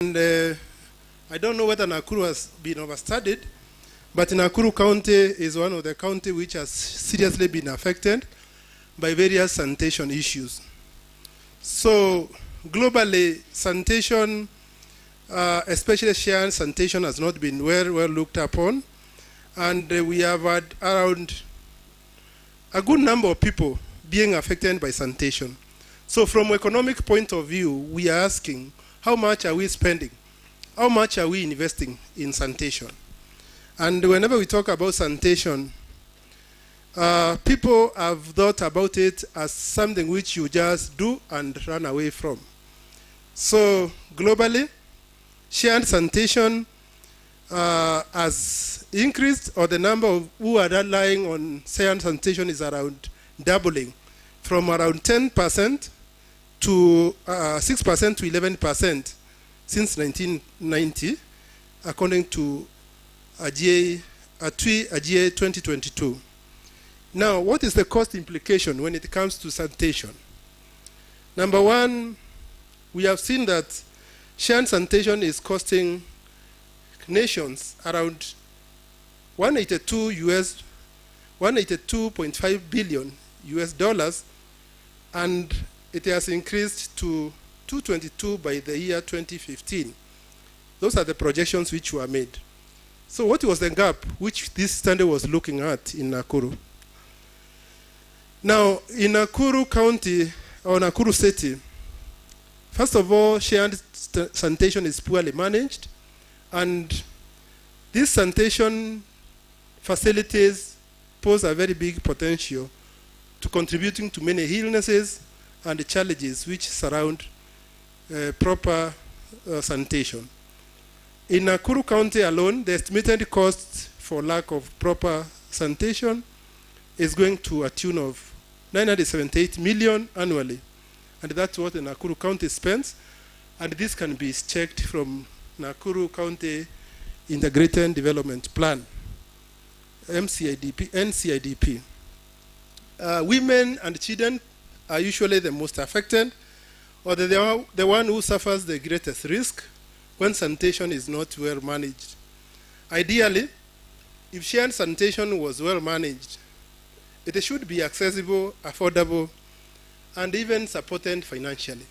And I don't know whether Nakuru has been overstudied, but Nakuru County is one of the counties which has seriously been affected by various sanitation issues. So globally, sanitation, especially shared sanitation, has not been well looked upon. And we have had around a good number of people being affected by sanitation. So from economic point of view, we are asking, how much are we spending? How much are we investing in sanitation? And whenever we talk about sanitation, people have thought about it as something which you just do and run away from. So globally, shared sanitation has increased, or the number of who are relying on shared sanitation is around doubling, from around 10% to 6% to 11% since 1990, according to AGA 2022. Now, what is the cost implication when it comes to sanitation? Number one, we have seen that shared sanitation is costing nations around 182.5 billion US dollars, and it has increased to 222 by the year 2015. Those are the projections which were made. So what was the gap which this study was looking at in Nakuru? Now, in Nakuru County, or Nakuru City, first of all, shared sanitation is poorly managed, and these sanitation facilities pose a very big potential to contributing to many illnesses and the challenges which surround proper sanitation. In Nakuru County alone, the estimated cost for lack of proper sanitation is going to a tune of 978 million annually. And that's what the Nakuru County spends. And this can be checked from Nakuru County Integrated Development Plan, NCIDP. Women and children are usually the most affected, or they are the one who suffers the greatest risk when sanitation is not well managed. Ideally, if shared sanitation was well managed, it should be accessible, affordable, and even supported financially.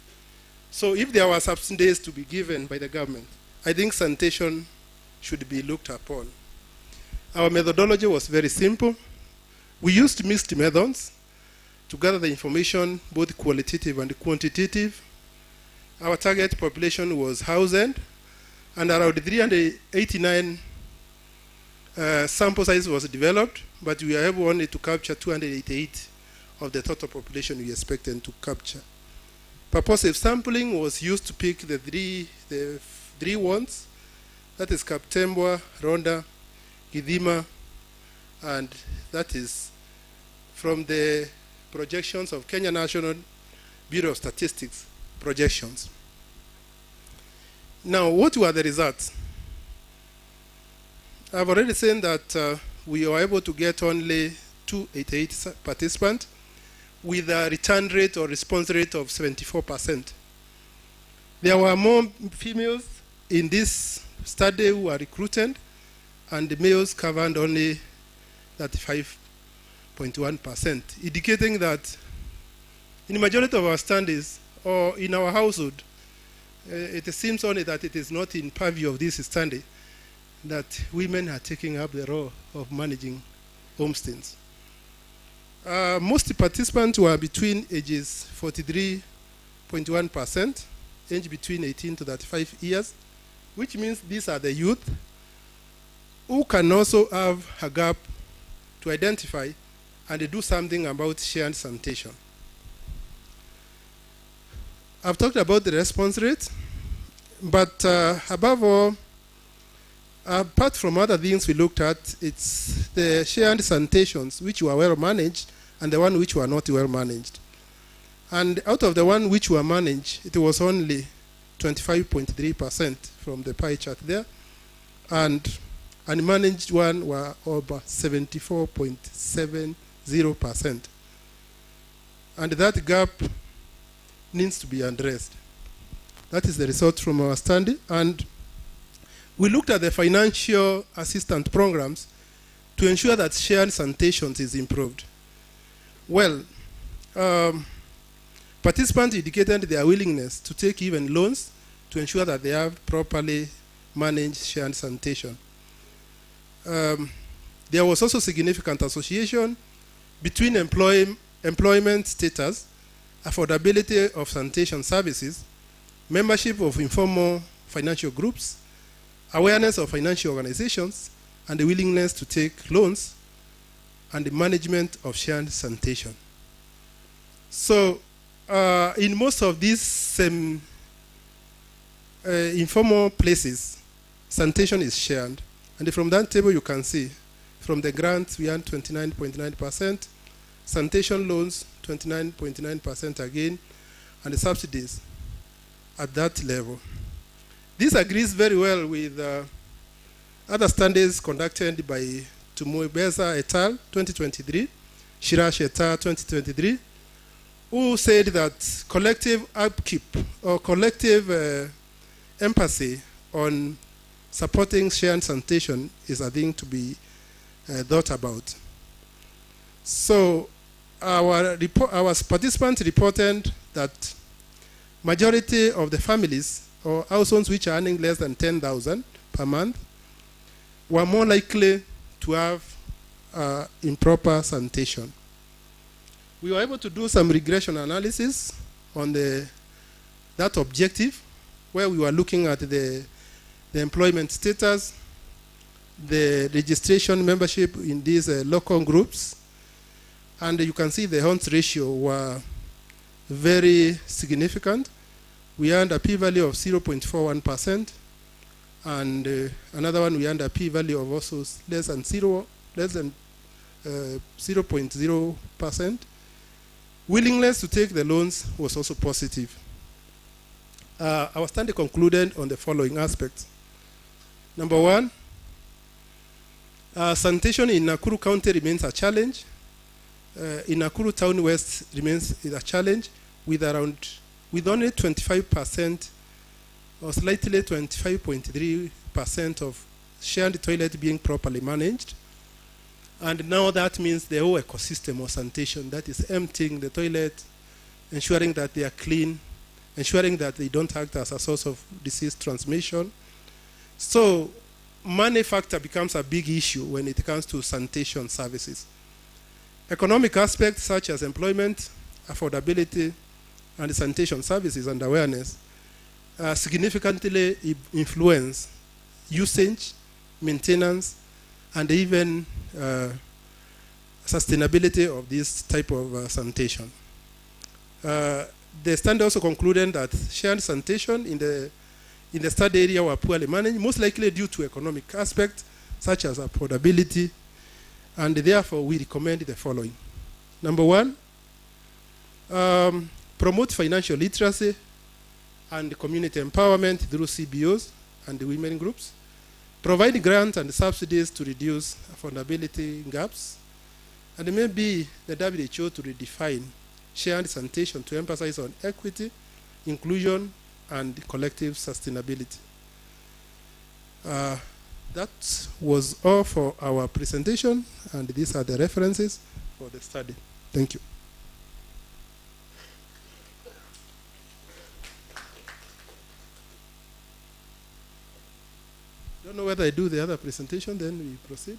So if there were subsidies to be given by the government, I think sanitation should be looked upon. Our methodology was very simple. We used mixed methods to gather the information, both qualitative and quantitative. Our target population was housed, and around 389 sample size was developed, but we were able only to capture 288 of the total population we expected to capture. Purposive sampling was used to pick the three ones, that is Kaptembwa, Ronda, Githima, and that is from the projections of Kenya National Bureau of Statistics projections. Now, what were the results? I've already said that we were able to get only 288 participants with a return rate or response rate of 74%. There were more females in this study who were recruited, and the males covered only 35.1%, indicating that in the majority of our studies, or in our household, it seems only that it is not in purview of this study that women are taking up the role of managing homesteads. Most participants were between ages 43.1%, age between 18 to 35 years, which means these are the youth who can also have a gap to identify and do something about shared sanitation. I've talked about the response rate, but above all, apart from other things we looked at, it's the shared sanitations which were well managed and the one which were not well managed. And out of the one which were managed, it was only 25.3% from the pie chart there, and unmanaged one were over 74.70%. And that gap needs to be addressed. That is the result from our study. And we looked at the financial assistance programs to ensure that shared sanitation is improved. Well, participants indicated their willingness to take even loans to ensure that they have properly managed shared sanitation. There was also significant association between employment status, affordability of sanitation services, membership of informal financial groups, awareness of financial organizations, and the willingness to take loans, and the management of shared sanitation. So, in most of these informal places, sanitation is shared. And from that table you can see, from the grants we earned 29.9%, sanitation loans 29.9% again, and the subsidies at that level. This agrees very well with other studies conducted by Tumuibeza et al. 2023, Shirash et al. 2023, who said that collective upkeep or collective empathy on supporting shared sanitation is a thing to be thought about. So our participants reported that majority of the families or households which are earning less than 10,000 per month were more likely to have improper sanitation. We were able to do some regression analysis on that objective, where we were looking at the employment status, the registration membership in these local groups, and you can see the HONS ratio were very significant. We earned a p-value of 0.41%, and another one we earned a p-value of also less than 0.0%. Willingness to take the loans was also positive. Our study concluded on the following aspects. Number one, sanitation in Nakuru County remains a challenge. In Nakuru Town West remains a challenge with only 25% or slightly 25.3% of shared toilet being properly managed. And now that means the whole ecosystem of sanitation, that is emptying the toilet, ensuring that they are clean, ensuring that they don't act as a source of disease transmission. So money factor becomes a big issue when it comes to sanitation services. Economic aspects such as employment, affordability, and sanitation services and awareness significantly influence usage, maintenance, and even sustainability of this type of sanitation. The study also concluded that shared sanitation in the study area were poorly managed, most likely due to economic aspects such as affordability, and therefore we recommend the following. Number one, promote financial literacy and community empowerment through CBOs and the women groups. Provide grants and subsidies to reduce affordability gaps. And maybe the WHO to redefine shared sanitation to emphasize on equity, inclusion, and collective sustainability. That was all for our presentation, and these are the references for the study. Thank you. Don't know whether I do the other presentation, then we proceed.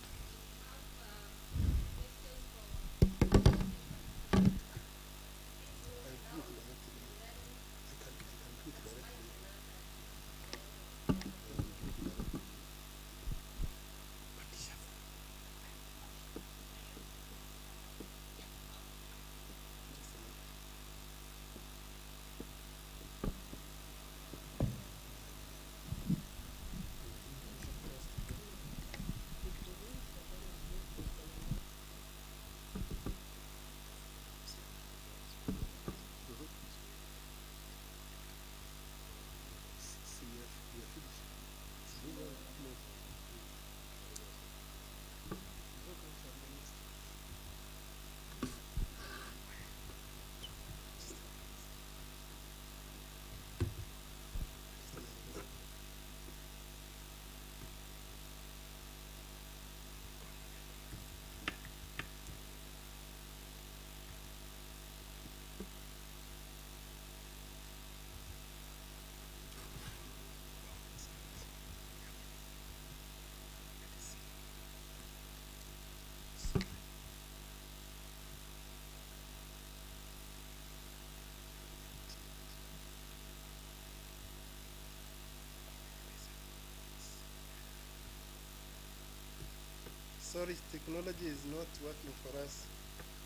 Sorry, technology is not working for us,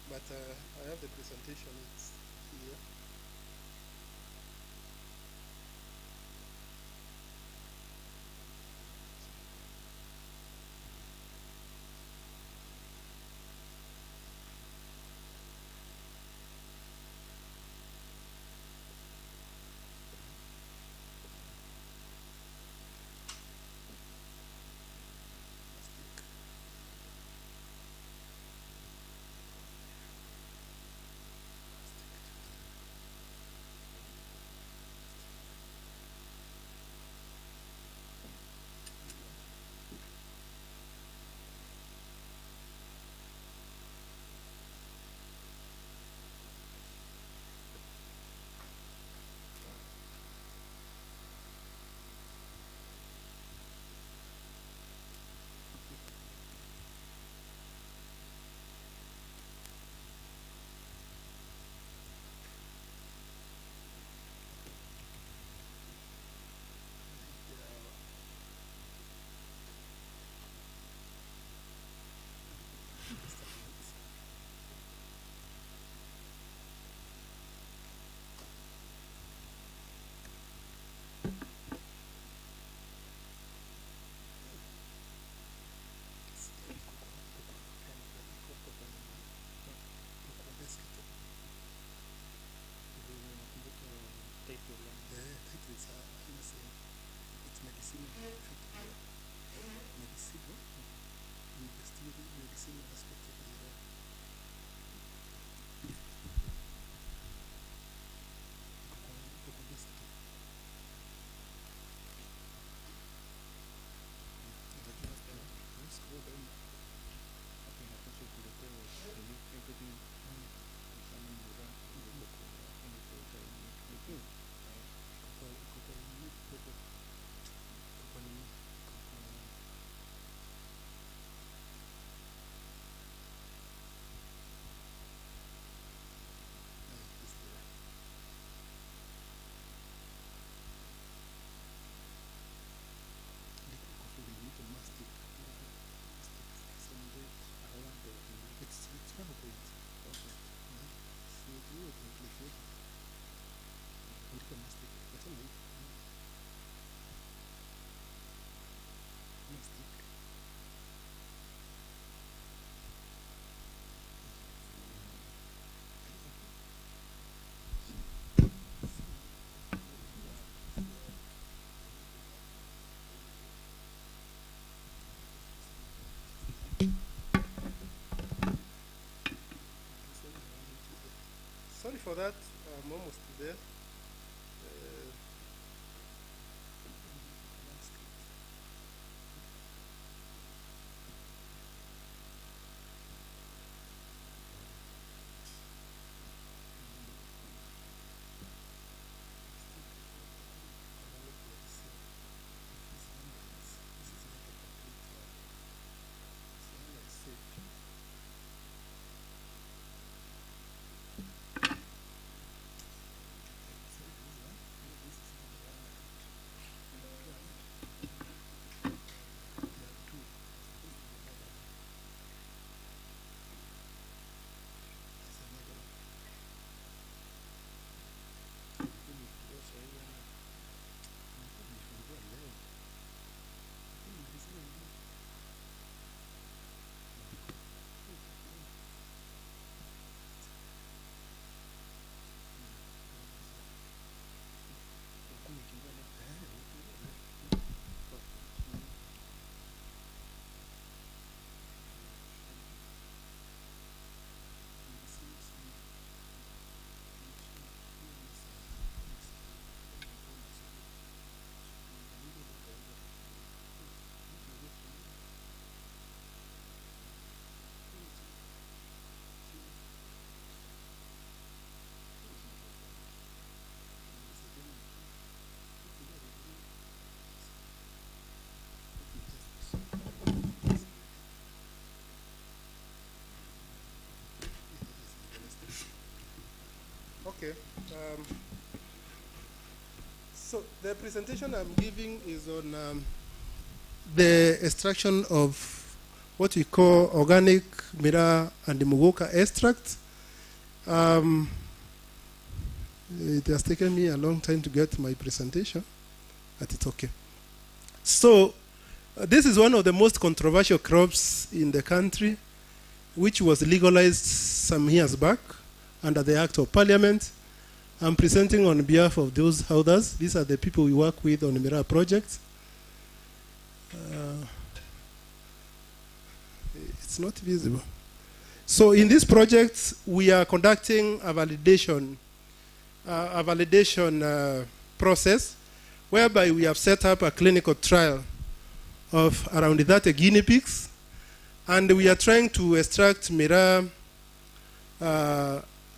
but I have the presentation. It's here. Sorry for that. I'm almost there. Okay. So the presentation I'm giving is on the extraction of what we call organic Mera and the Mugoka extract. It has taken me a long time to get my presentation, but it's okay. So this is one of the most controversial crops in the country, which was legalized some years back under the Act of Parliament. I'm presenting on behalf of those holders. These are the people we work with on the Mera project. It's not visible. So in this project, we are conducting a validation process whereby we have set up a clinical trial of around 30 guinea pigs, and we are trying to extract Mera,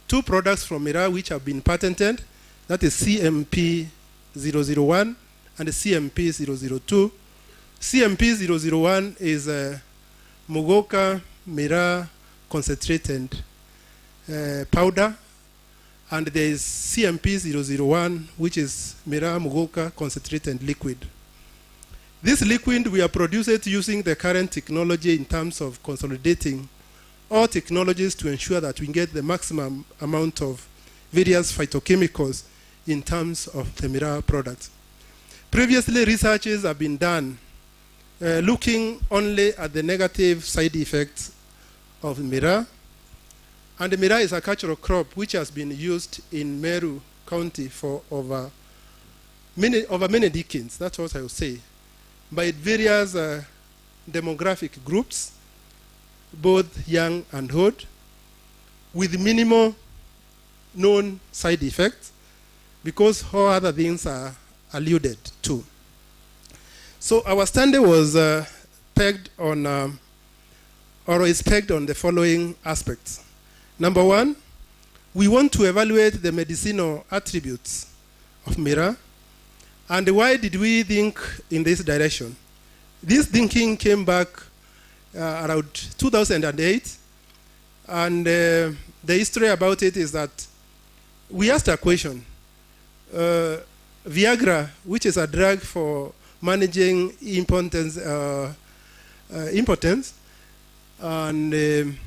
two products from Mera which have been patented, that is CMP-001 and CMP-002. CMP-001 is Mugoka Mera concentrated powder, and there is CMP-001, which is Mera Mugoka concentrated liquid. This liquid we are producing using the current technology in terms of consolidating all technologies to ensure that we get the maximum amount of various phytochemicals in terms of the Mera product. Previously, researches have been done looking only at the negative side effects of Mera. And Mera is a cultural crop which has been used in Meru County for over many decades, that's what I would say, by various demographic groups, both young and old, with minimal known side effects, because all other things are alluded to. So our study was pegged on, or is pegged on the following aspects. Number one, we want to evaluate the medicinal attributes of Mera. And why did we think in this direction? This thinking came back around 2008. And the history about it is that we asked a question. Viagra, which is a drug for managing impotence and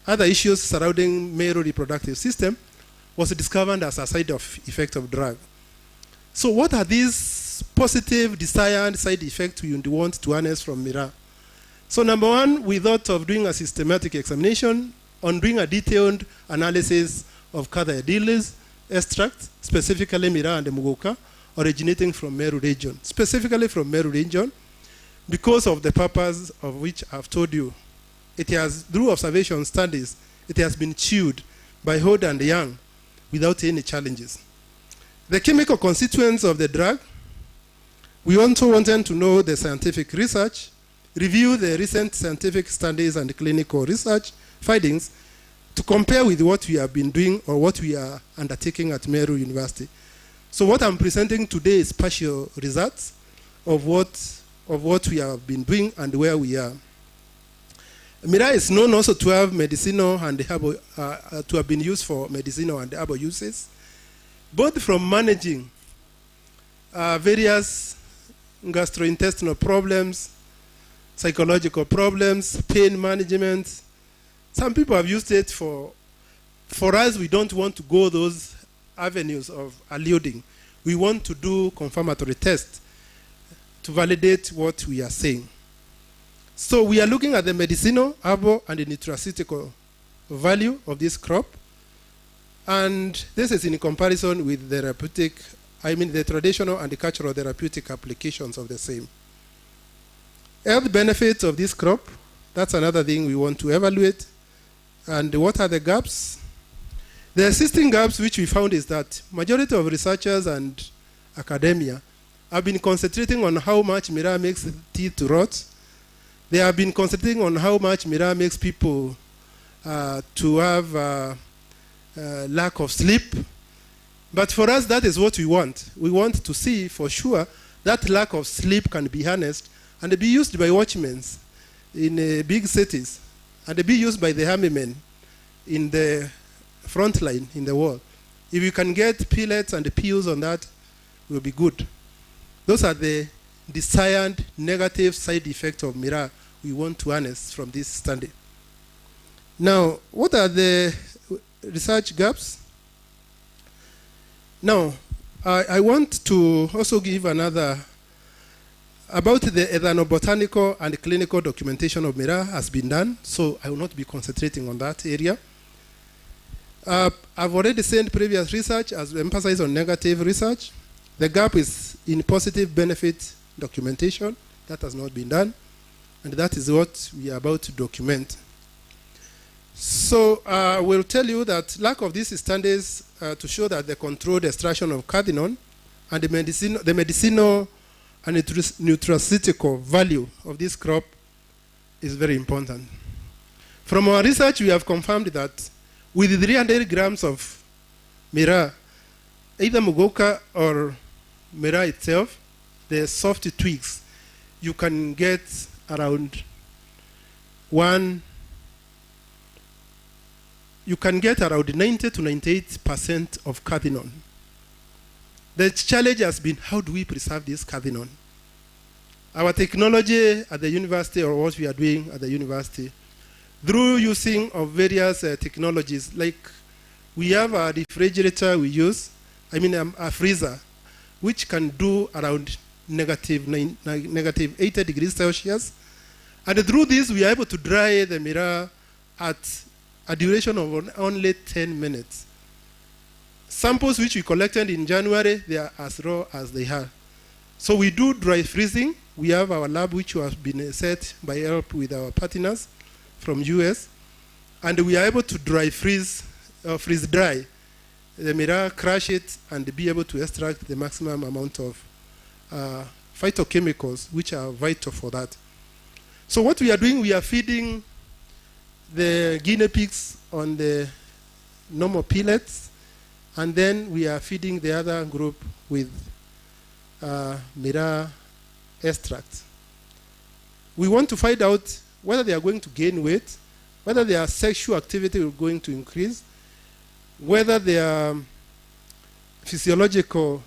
other issues surrounding male reproductive system, was discovered as a side effect of drug. So what are these positive desired side effects we want to harness from Mera? So number one, we thought of doing a systematic examination on doing a detailed analysis of Katha extract, specifically Mera and the Mugoka, originating from Meru region, specifically from Meru region, because of the purpose of which I've told you. It has, through observation studies, it has been chewed by old and young without any challenges. The chemical constituents of the drug, we also wanted to know the scientific research, review the recent scientific studies and clinical research findings to compare with what we have been doing or what we are undertaking at Meru University. So what I'm presenting today is partial results of what we have been doing and where we are. Mera is known also to have medicinal and herbal, to have been used for medicinal and herbal uses, both from managing various gastrointestinal problems, psychological problems, pain management. Some people have used it for us, we don't want to go those avenues of alluding. We want to do confirmatory tests to validate what we are saying. So we are looking at the medicinal, herbal, and the nutraceutical value of this crop. And this is in comparison with the therapeutic, the traditional and the cultural therapeutic applications of the same. Health benefits of this crop, that's another thing we want to evaluate. And what are the gaps? The existing gaps which we found is that majority of researchers and academia have been concentrating on how much Mera makes teeth to rot. They have been concentrating on how much Mera makes people to have lack of sleep. But for us, that is what we want. We want to see for sure that lack of sleep can be harnessed and be used by watchmen in big cities and be used by the army men in the front line in the war. If you can get pellets and pills on that, it will be good. Those are the desired negative side effects of Mera we want to harness from this study. Now, what are the research gaps? Now, I want to also give another about the ethnobotanical and clinical documentation of Meru has been done, so I will not be concentrating on that area. I've already sent previous research as emphasized on negative research. The gap is in positive benefit documentation. That has not been done, and that is what we are about to document. So I will tell you that lack of these studies to show that the controlled extraction of cathinone and the medicinal and nutraceutical value of this crop is very important. From our research, we have confirmed that with 300 grams of Meru, either Mugoka or Meru itself, the soft twigs, you can get around you can get around 90 to 98% of cathinone. The challenge has been, how do we preserve this cathinone? Our technology at the university, or what we are doing at the university, through using of various technologies, like we have a refrigerator we use, a freezer, which can do around negative 80 degrees Celsius. And through this, we are able to dry the Meru at a duration of only 10 minutes. Samples which we collected in January, they are as raw as they are. So we do dry freezing. We have our lab which has been set by help with our partners from US. And we are able to freeze dry the Meru, crush it, and be able to extract the maximum amount of phytochemicals which are vital for that. So what we are doing, we are feeding the guinea pigs on the normal pellets, and then we are feeding the other group with Meru extract. We want to find out whether they are going to gain weight, whether their sexual activity is going to increase, whether their physiological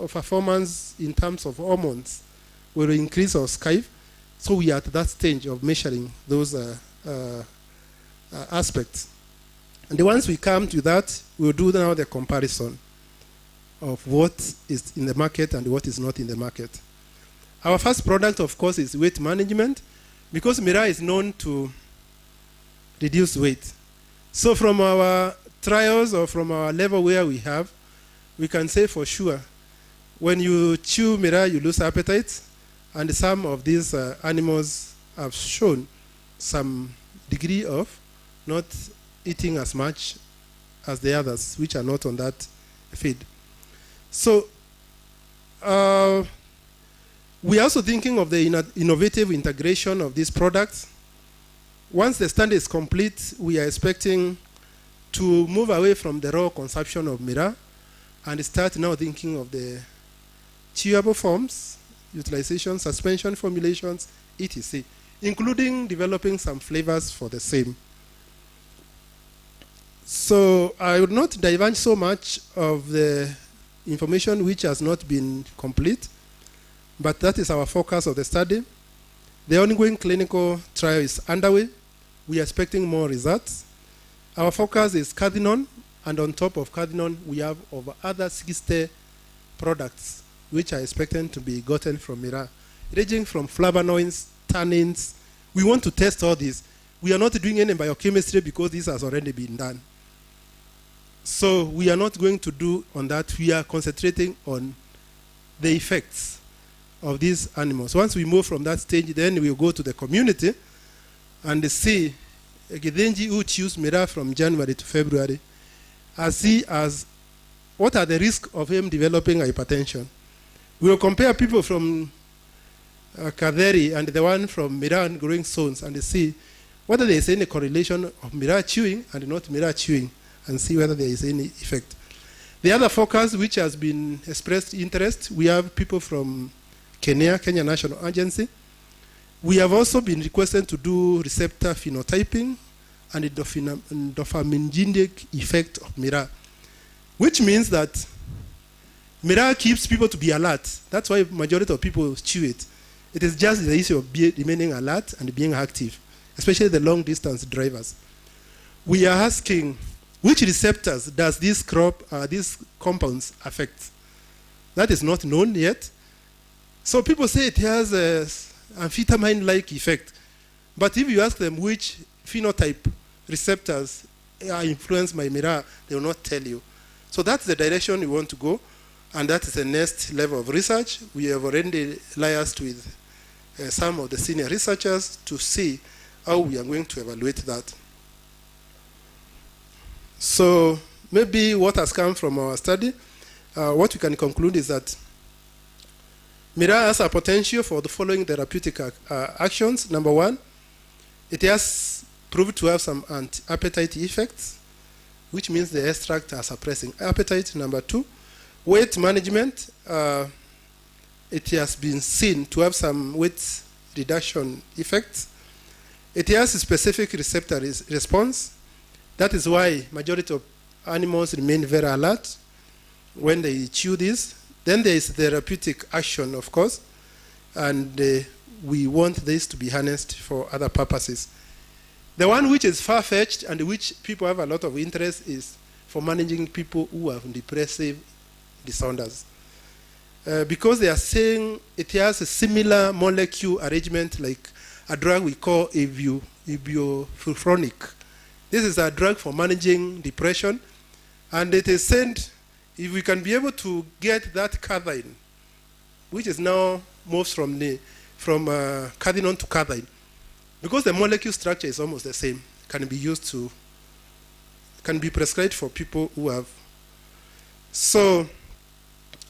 performance in terms of hormones will increase or skive. So we are at that stage of measuring those aspects. And once we come to that, we'll do now the comparison of what is in the market and what is not in the market. Our first product, of course, is weight management, because Meru is known to reduce weight. So from our trials or from our level where we have, we can say for sure, when you chew Meru, you lose appetite, and some of these animals have shown some degree of not eating as much as the others, which are not on that feed. So we are also thinking of the innovative integration of these products. Once the study is complete, we are expecting to move away from the raw consumption of Meru and start now thinking of the chewable forms, utilization, suspension formulations, etc., including developing some flavors for the same. So I would not divulge so much of the information which has not been complete, but that is our focus of the study. The ongoing clinical trial is underway. We are expecting more results. Our focus is cathinone, and on top of cathinone, we have over other 60 products which are expected to be gotten from Meru, ranging from flavonoids, tannins. We want to test all these. We are not doing any biochemistry because this has already been done. So we are not going to do on that. We are concentrating on the effects of these animals. Once we move from that stage, then we'll go to the community and see Gidenji who choose Meru from January to February, as what are the risks of him developing hypertension. We will compare people from Kaderi and the one from Meru and growing zones and see whether there is any correlation of Meru chewing and not Meru chewing, and see whether there is any effect. The other focus which has been expressed interest, we have people from Kenya National Agency. We have also been requested to do receptor phenotyping and the dopaminergic effect of Meru, which means that Meru keeps people to be alert. That's why majority of people chew it, It is just the issue of remaining alert and being active, especially the long-distance drivers. We are asking, which receptors does these compounds affect? That is not known yet. So people say it has an amphetamine-like effect. But if you ask them which phenotype receptors are influenced by MIRA, they will not tell you. So that's the direction we want to go, and that is the next level of research. We have already liaised with some of the senior researchers to see how we are going to evaluate that. So maybe what has come from our study, what we can conclude is that MIRA has a potential for the following therapeutic actions. Number one, it has proved to have some anti-appetite effects, which means the extract are suppressing appetite. Number two, weight management. It has been seen to have some weight reduction effects. It has a specific receptor response. That is why majority of animals remain very alert when they chew this. Then there is therapeutic action, of course, and we want this to be harnessed for other purposes. The one which is far-fetched and which people have a lot of interest is for managing people who have depressive disorders. Because they are saying it has a similar molecule arrangement like a drug we call ibuprofenic. This is a drug for managing depression, and it is said if we can be able to get that cathine, which is now moves from cathinone to cathine, because the molecule structure is almost the same, can be prescribed for people who have. So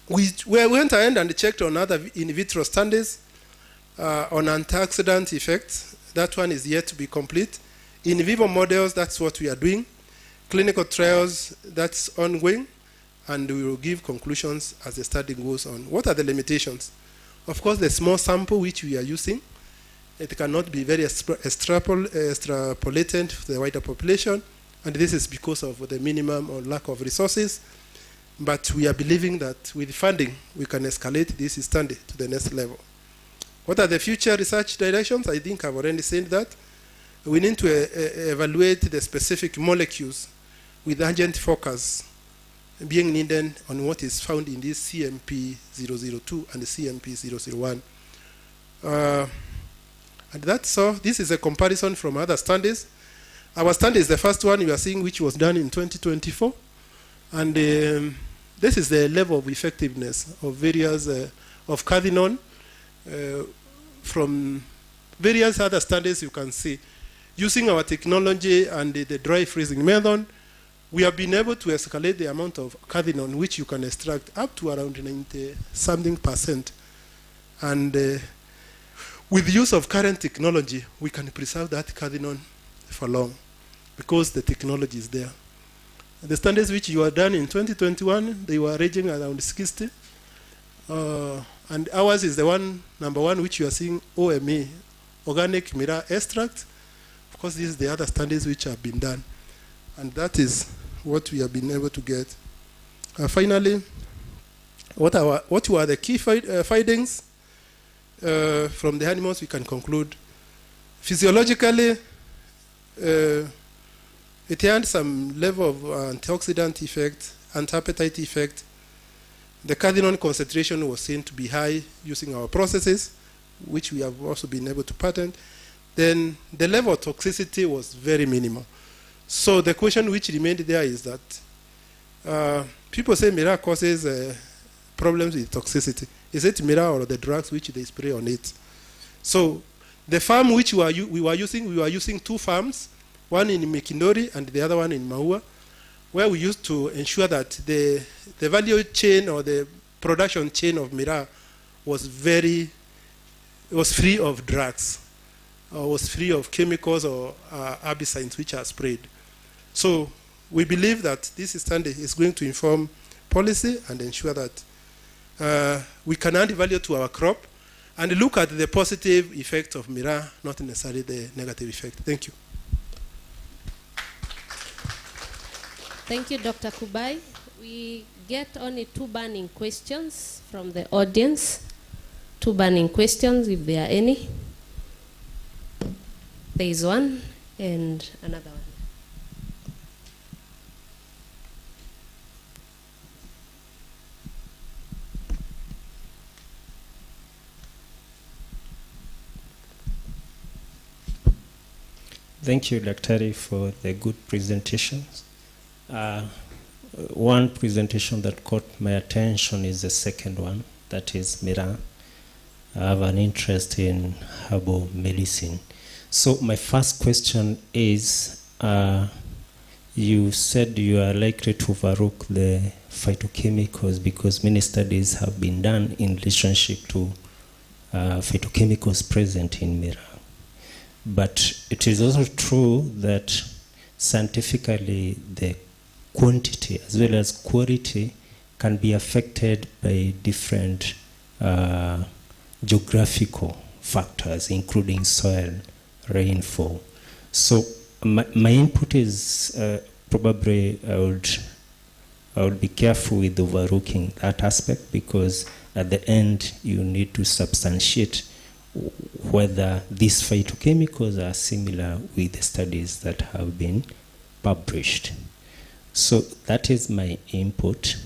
we went ahead and checked on other in vitro studies on antioxidant effects. That one is yet to be complete. In vivo models, that's what we are doing. Clinical trials, that's ongoing, and we will give conclusions as the study goes on. What are the limitations? Of course, the small sample which we are using, it cannot be very extrapolated to the wider population, and this is because of the minimum or lack of resources. But we are believing that with funding, we can escalate this study to the next level. What are the future research directions? I think I've already said that. We need to evaluate the specific molecules with urgent focus being needed on what is found in this CMP002 and the CMP001. And that's all. This is a comparison from other studies. Our study is the first one you are seeing, which was done in 2024. And this is the level of effectiveness of various, of cathinone from various other studies you can see. Using our technology and the dry freezing method, we have been able to escalate the amount of cathinone which you can extract up to around 90-something%. And with the use of current technology, we can preserve that cathinone for long because the technology is there. The studies which you are done in 2021, they were ranging around 60. And ours is the number one, which you are seeing, OME, organic MIRA extract. Of course, this is the other studies which have been done. And that is what we have been able to get. Finally, what were the key findings from the animals? We can conclude. Physiologically, it had some level of antioxidant effect, anti-appetite effect. The cathinone concentration was seen to be high using our processes, which we have also been able to patent. Then the level of toxicity was very minimal. So the question which remained there is that people say MIRA causes problems with toxicity. Is it MIRA or the drugs which they spray on it? So the farm which we were using two farms, one in Mikindori and the other one in Maua, where we used to ensure that the value chain or the production chain of MIRA was free of drugs, or was free of chemicals or herbicides which are sprayed. So we believe that this study is going to inform policy and ensure that we can add value to our crop and look at the positive effect of MIRA, not necessarily the negative effect. Thank you. Thank you, Dr. Kubai. We get only two burning questions from the audience. two burning questions, if there are any. There is one and another one. Thank you, Dr. for the good presentations. One presentation that caught my attention is the second one, that is Meru. I have an interest in herbal medicine. So my first question is, you said you are likely to overlook the phytochemicals because many studies have been done in relationship to phytochemicals present in Meru. But it is also true that scientifically the quantity as well as quality can be affected by different geographical factors, including soil, rainfall. So my input is probably I would be careful with overlooking that aspect, because at the end you need to substantiate whether these phytochemicals are similar with the studies that have been published. So that is my input.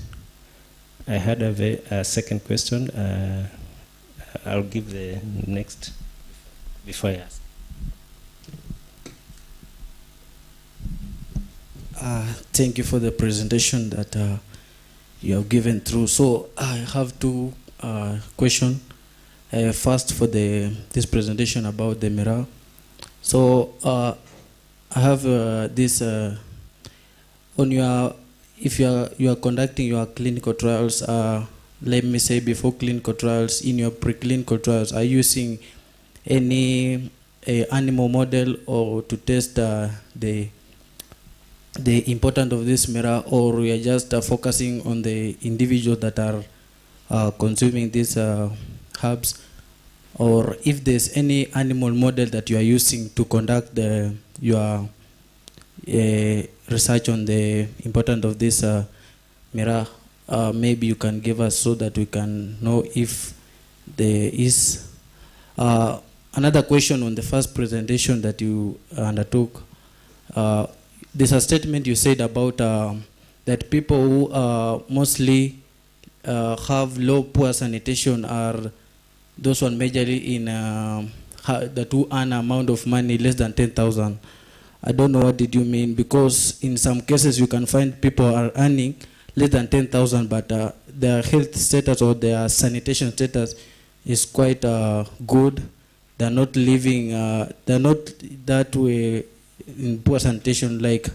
I had a second question. I'll give the next before I ask. Thank you for the presentation that you have given through. So I have two questions. First, for this presentation about the Meru. So I have this on your, if you are conducting your clinical trials, let me say before clinical trials, in your preclinical trials, are you using any animal model or to test the importance of this Meru, or we are just focusing on the individuals that are consuming these herbs, or if there's any animal model that you are using to conduct your research on the importance of this Meru, maybe you can give us so that we can know if there is. Another question on the first presentation that you undertook, there's a statement you said about that people who mostly have low poor sanitation are those one majorly in that who earn amount of money less than 10,000. I don't know what did you mean, because in some cases you can find people are earning less than 10,000, but their health status or their sanitation status is quite good. They're not living, they're not that way in poor sanitation, like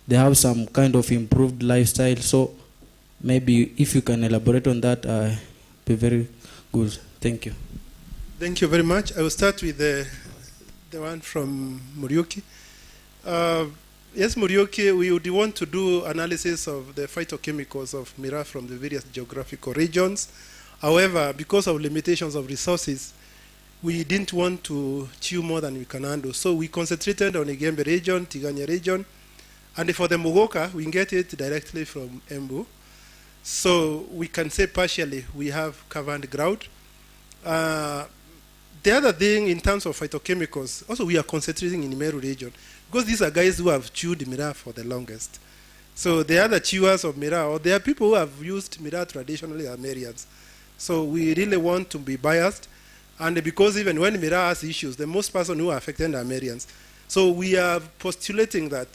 they have some kind of improved lifestyle. So maybe if you can elaborate on that, be very good. Thank you. Thank you very much. I will start with the one from Muriuki. Yes, Muriuki, we would want to do analysis of the phytochemicals of Meru from the various geographical regions. However, because of limitations of resources, we didn't want to chew more than we can handle. So we concentrated on the Gembe region, Tiganya region, and for the Mugoka, we get it directly from Embu. So we can say partially we have covered ground. The other thing in terms of phytochemicals, also we are concentrating in the Meru region, because these are guys who have chewed Meru for the longest. So the other chewers of Meru, or there are people who have used Meru traditionally are Merians. So we really want to be biased. And because even when Meru has issues, the most person who are affected are Merians. So we are postulating that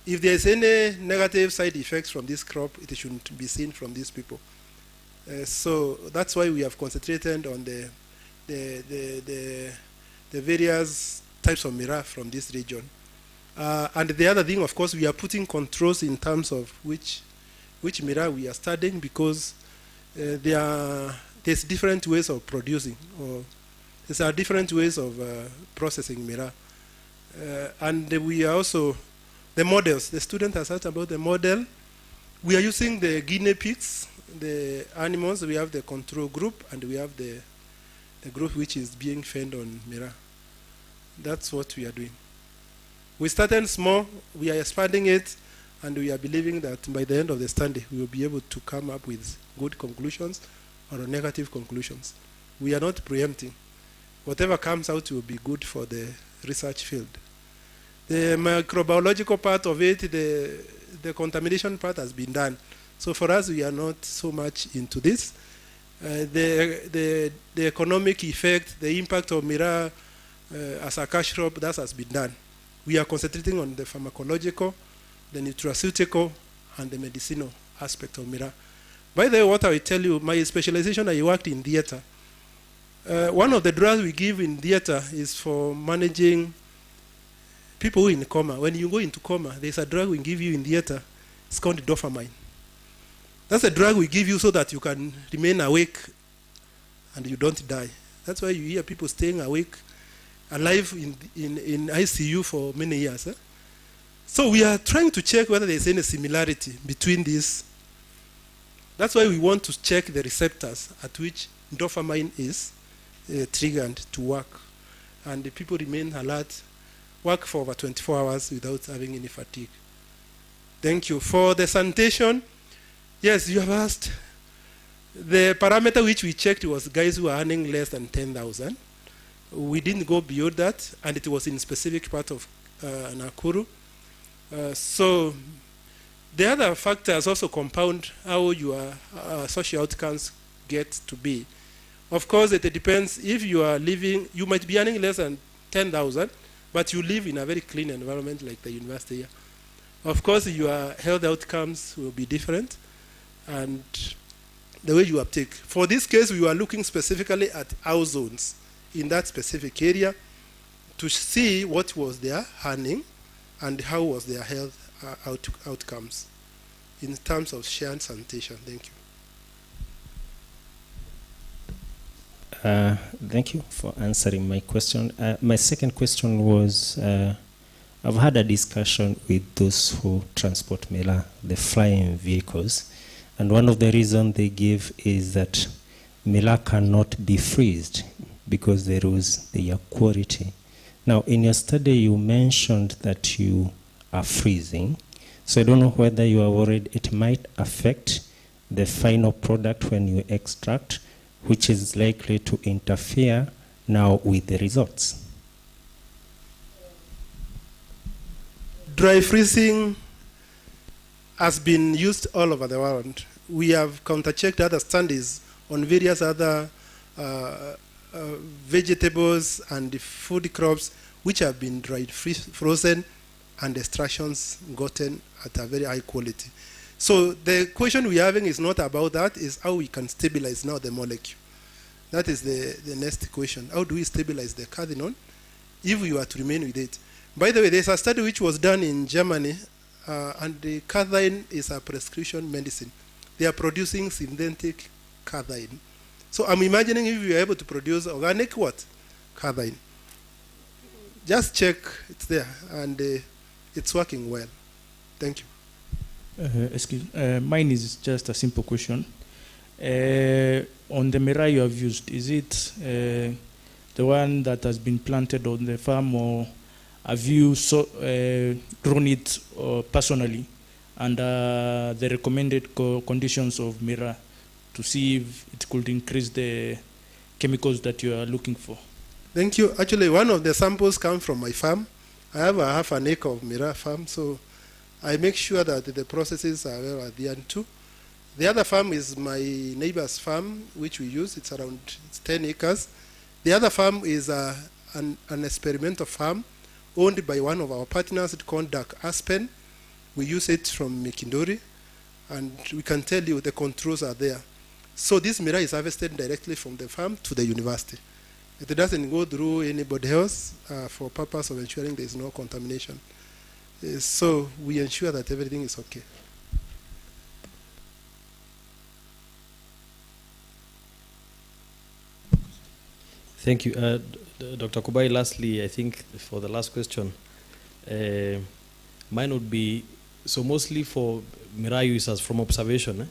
if there is any negative side effects from this crop, it shouldn't be seen from these people. So that's why we have concentrated on the various types of Meru from this region. And the other thing, of course, we are putting controls in terms of which Meru we are studying, because there's different ways of producing, or there are different ways of processing Meru. And we are also, the models, the student has asked about the model. We are using the guinea pigs, the animals. We have the control group, and we have the group which is being fed on Meru. That's what we are doing. We started small, we are expanding it, and we are believing that by the end of the study, we will be able to come up with good conclusions or negative conclusions, We are not preempting. Whatever comes out will be good for the research field. The microbiological part of it, the contamination part has been done. So for us, we are not so much into this. The economic effect, the impact of Mira as a cash crop, that has been done. We are concentrating on the pharmacological, the nutraceutical, and the medicinal aspect of Mira. By the way, what I will tell you, my specialization, I worked in theater. One of the drugs we give in theater is for managing people who are in coma. When you go into coma, there's a drug we give you in theater. It's called dopamine. That's a drug we give you so that you can remain awake and you don't die. That's why you hear people staying awake, alive in ICU for many years. So we are trying to check whether there's any similarity between these. That's why we want to check the receptors at which dopamine is triggered to work. And the people remain alert, work for over 24 hours without having any fatigue. Thank you. For the sanitation, yes, you have asked. The parameter which we checked was guys who are earning less than 10,000. We didn't go beyond that, and it was in specific part of Nakuru. So the other factors also compound how your social outcomes get to be. Of course, it depends. If you are living, you might be earning less than 10,000, but you live in a very clean environment like the university here. Of course, your health outcomes will be different, and the way you uptake. For this case, we were looking specifically at our zones in that specific area to see what was their earning and how was their health outcomes in terms of shared sanitation. Thank you. Thank you for answering my question. My second question was, I've had a discussion with those who transport Mela, the flying vehicles, and one of the reasons they give is that Mela cannot be freezed because there was the quality. Now, in your study, you mentioned that you are freezing, so I don't know whether you are worried it might affect the final product when you extract, which is likely to interfere now with the results. Dry freezing has been used all over the world. We have counter-checked other studies on various other vegetables and food crops which have been dried, frozen, and extractions gotten at a very high quality. So the question we're having is not about that, is how we can stabilize now the molecule. That is the next question. How do we stabilize the cathinone if we were to remain with it? By the way, there's a study which was done in Germany, and the cathine is a prescription medicine. They are producing synthetic cathine. So I'm imagining if we are able to produce organic what? Cathine. Just check, it's there, and it's working well. Thank you. Mine is just a simple question. On the Meru you have used, is it the one that has been planted on the farm, or have you grown it personally under the recommended conditions of Meru to see if it could increase the chemicals that you are looking for? Thank you. Actually, one of the samples come from my farm. I have a half an acre of Meru farm, so I make sure that the processes are well adhered to. The other farm is my neighbor's farm, which we use. It's around 10 acres. The other farm is an experimental farm owned by one of our partners. It's called Dark Aspen. We use it from Mikindori, and we can tell you the controls are there. So this Meru is harvested directly from the farm to the university. It doesn't go through anybody else for purpose of ensuring there is no contamination. So we ensure that everything is okay. Thank you. Dr. Kubai, lastly, I think for the last question, mine would be, so mostly for Meru users from observation,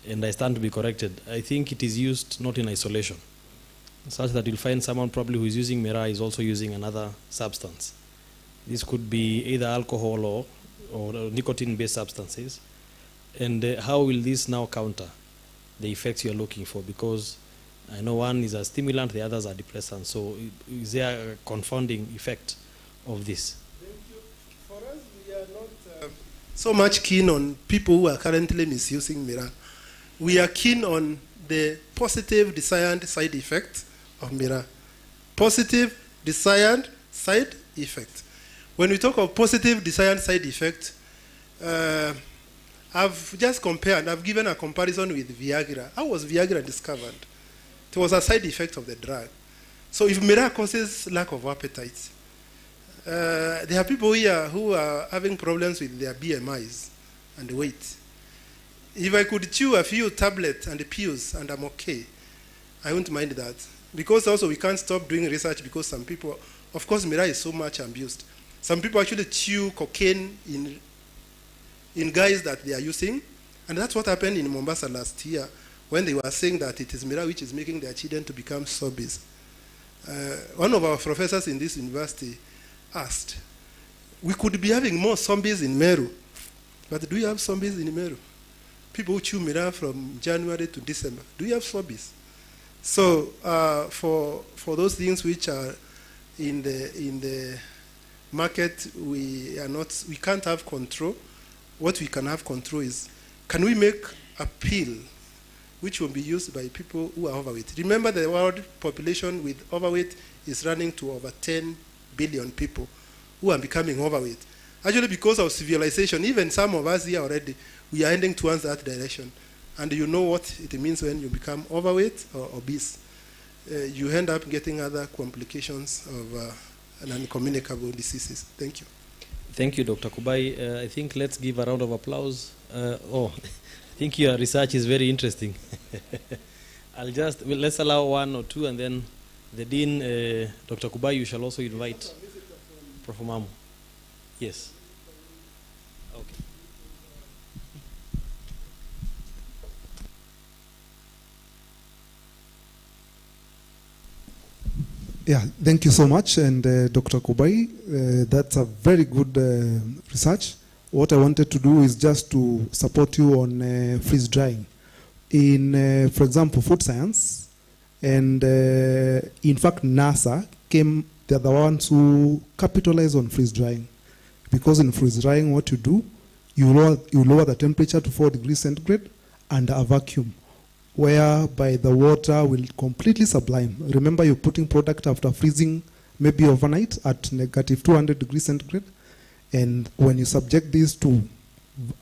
and I stand to be corrected, I think it is used not in isolation, such that you'll find someone probably who is using Meru is also using another substance. This could be either alcohol or nicotine-based substances. And how will this now counter the effects you're looking for? Because I know one is a stimulant, the others are depressants. So is there a confounding effect of this? Thank you. For us, we are not so much keen on people who are currently misusing Mira. We are keen on the positive desired side effect of Mira. Positive desired side effect. When we talk of positive desired side effect, I've just compared, I've given a comparison with Viagra. How was Viagra discovered? It was a side effect of the drug. So if Mira causes lack of appetite, there are people here who are having problems with their BMIs and weight. If I could chew a few tablets and pills and I'm okay, I wouldn't mind that. Because also we can't stop doing research because some people, of course Mira is so much abused. Some people actually chew cocaine in guys that they are using. And that's what happened in Mombasa last year when they were saying that it is Mira which is making their children to become zombies. One of our professors in this university asked, we could be having more zombies in Meru, but do you have zombies in Meru? People who chew Mira from January to December, do you have zombies? So for those things which are in the market, we can't have control. What we can have control is, can we make a pill which will be used by people who are overweight? Remember, the world population with overweight is running to over 10 billion people who are becoming overweight. Actually, because of civilization, even some of us here already, we are heading towards that direction. And you know what it means when you become overweight or obese. You end up getting other complications of non-communicable diseases. Thank you. Thank you, Dr. Kubai. I think let's give a round of applause. I think your research is very interesting. Let's allow one or two, and then the Dean, Dr. Kubai, you shall also invite Prof. Mamu. Yes. Okay. Yeah, thank you so much, and Dr. Kubai, that's a very good research. What I wanted to do is just to support you on freeze drying. In, for example, food science, and in fact, NASA they're the ones who capitalize on freeze drying. Because in freeze drying, what you do, you lower the temperature to 4 degrees centigrade under a vacuum, whereby the water will completely sublime. Remember, you're putting product after freezing maybe overnight at negative 200 degrees centigrade. And when you subject this to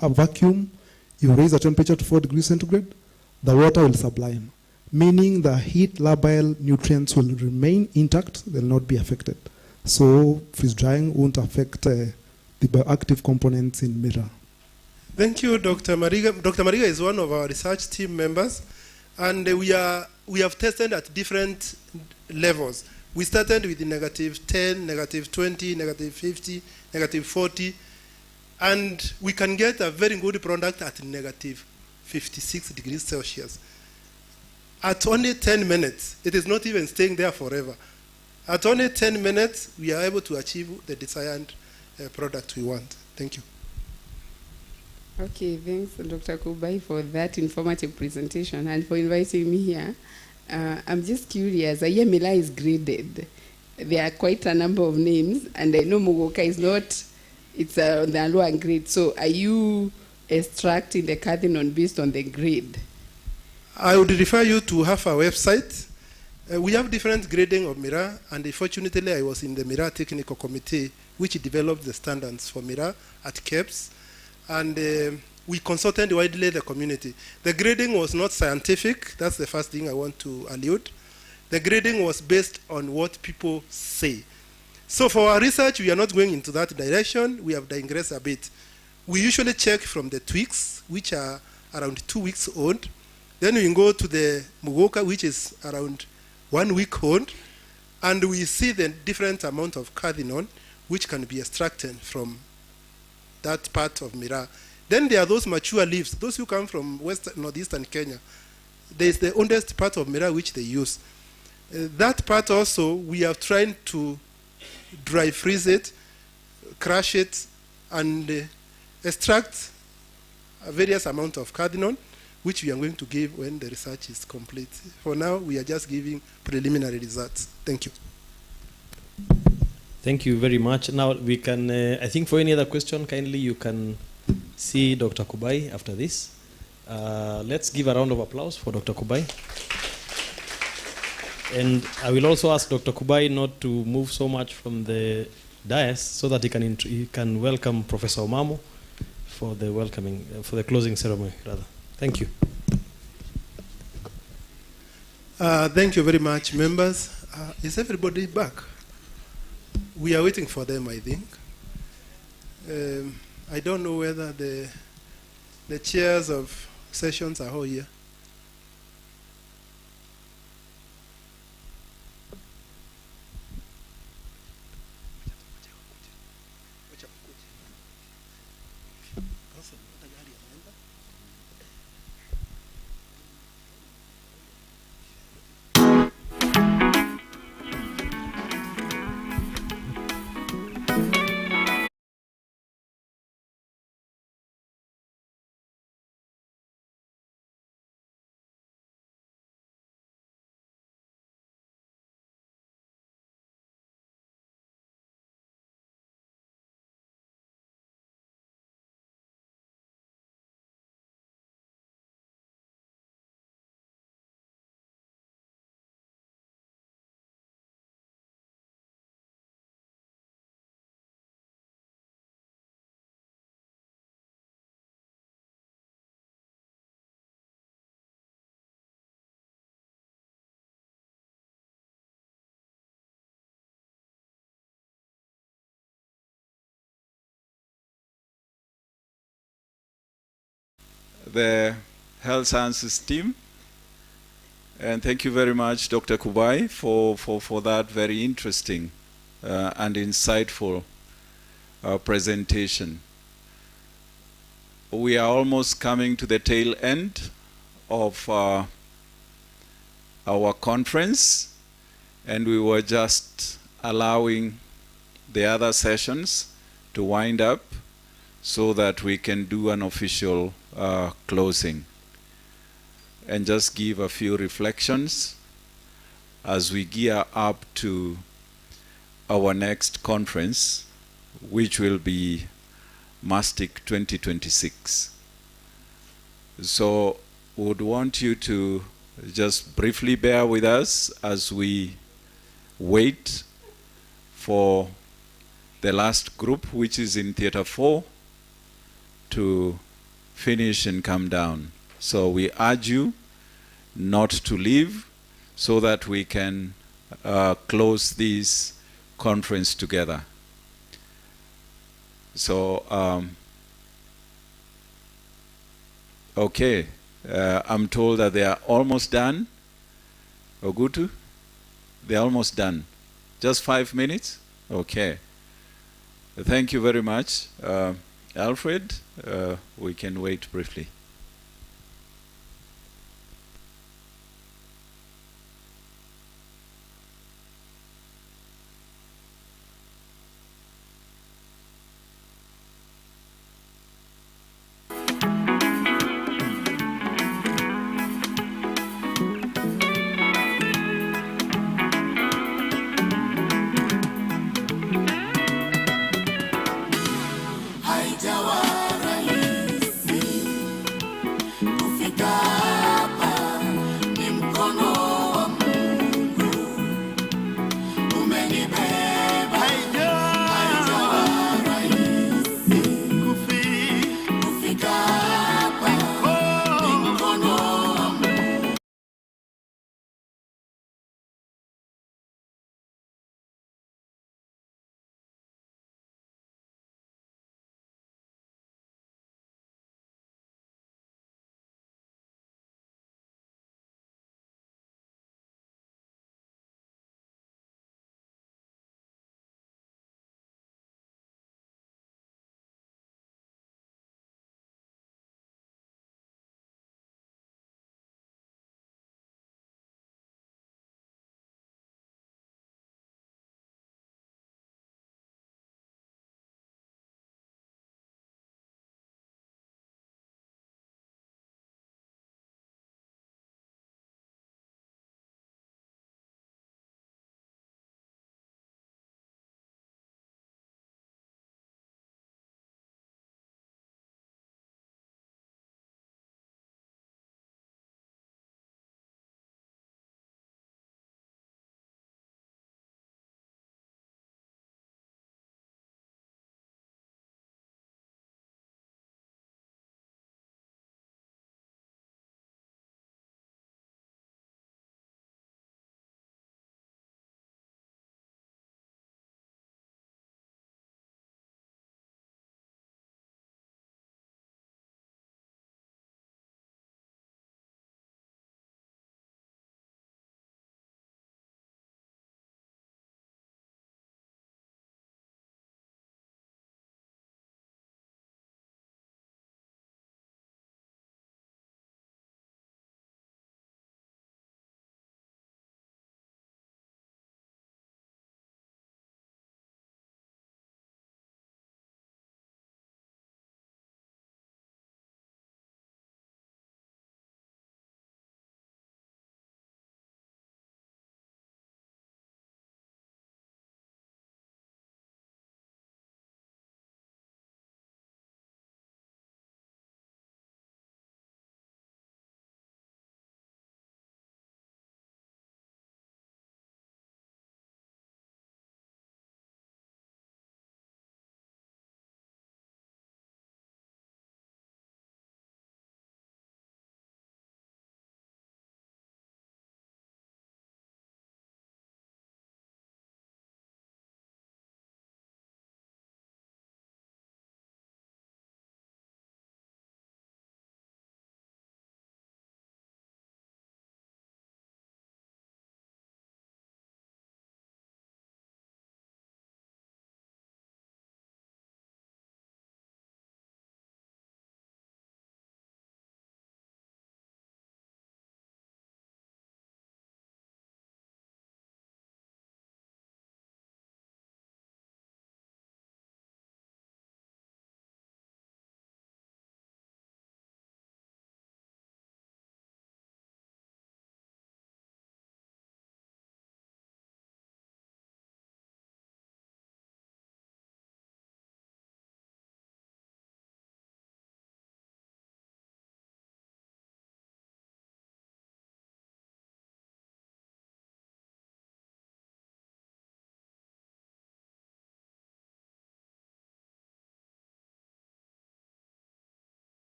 a vacuum, you raise the temperature to 4 degrees centigrade, the water will sublime, meaning the heat labile nutrients will remain intact, they'll not be affected. So freeze drying won't affect the bioactive components in Mira. Thank you, Dr. Mariga. Dr. Mariga is one of our research team members, and we have tested at different levels. We started with the negative 10, negative 20, negative 50, negative 40, and we can get a very good product at negative 56 degrees Celsius. At only 10 minutes, it is not even staying there forever. At only 10 minutes, we are able to achieve the desired product we want. Thank you. Okay, thanks, Dr. Kubai, for that informative presentation and for inviting me here. I'm just curious. I hear Mira is graded. There are quite a number of names, and I know Mugoka is not, it's on the lower grade. So are you extracting the cathinone based on the grade? I would refer you to have a website. We have different grading of Mira, and fortunately I was in the Mira Technical Committee, which developed the standards for Mira at KEPS, and we consulted widely the community. The grading was not scientific. That's the first thing I want to allude. The grading was based on what people say. So for our research, we are not going into that direction. We have digressed a bit. We usually check from the twigs, which are around 2 weeks old. Then we go to the Mugoka, which is around 1 week old, and we see the different amount of cathinone which can be extracted from that part of Mira. Then there are those mature leaves, those who come from northeastern Kenya. There is the oldest part of Mira which they use. That part also, we are trying to dry freeze it, crush it, and extract a various amount of cathinone. which we are going to give when the research is complete. For now, we are just giving preliminary results. Thank you. Thank you very much. Now we can, I think for any other question, kindly you can see Dr. Kubai after this. Let's give a round of applause for Dr. Kubai. And I will also ask Dr. Kubai not to move so much from the dais so that he can welcome Professor Omamo for the welcoming, for the closing ceremony, rather. Thank you. Thank you very much, members. Is everybody back? We are waiting for them, I think. I don't know whether the chairs of sessions are all here. The health sciences team. And thank you very much, Dr. Kubai, for that very interesting and insightful presentation. We are almost coming to the tail end of our conference, and we were just allowing the other sessions to wind up so that we can do an official closing and just give a few reflections as we gear up to our next conference, which will be Mustic 2026. So would want you to just briefly bear with us as we wait for the last group, which is in Theater 4, to finish and come down. So we urge you not to leave so that we can close this conference together. So, okay, I'm told that they are almost done. Ogutu, they're almost done. Just 5 minutes? Okay. Thank you very much. Alfred, we can wait briefly. Haijawa rahisi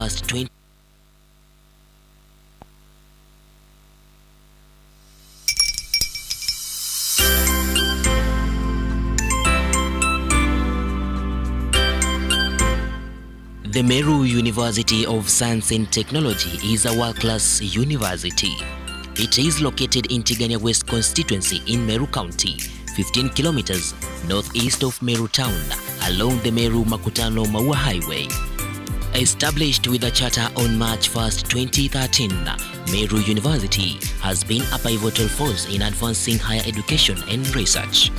First 20. The Meru University of Science and Technology is a world-class university. It is located in Tigania West constituency in Meru County, 15 kilometers northeast of Meru town, along the Meru-Makutano Maua Highway. Established with a charter on March 1st, 2013, Meru University has been a pivotal force in advancing higher education and research.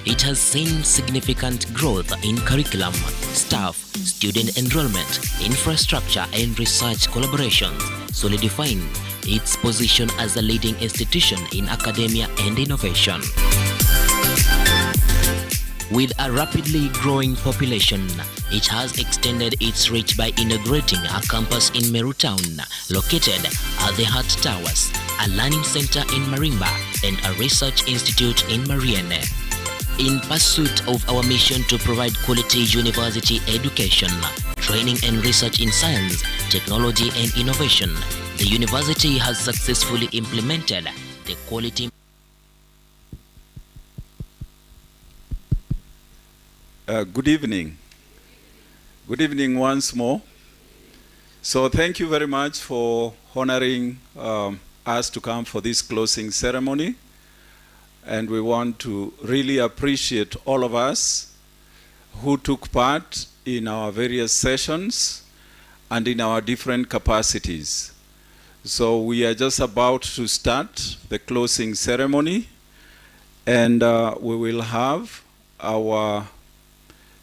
It has seen significant growth in curriculum, staff, student enrollment, infrastructure, and research collaborations, solidifying its position as a leading institution in academia and innovation. With a rapidly growing population, it has extended its reach by inaugurating a campus in Meru town, located at the Hart Towers, a learning center in Marimba, and a research institute in Mariene. In pursuit of our mission to provide quality university education, training and research in science, technology and innovation, the university has successfully implemented the quality. Good evening. Good evening once more. So thank you very much for honoring us to come for this closing ceremony. And we want to really appreciate all of us who took part in our various sessions and in our different capacities. So we are just about to start the closing ceremony, and we will have our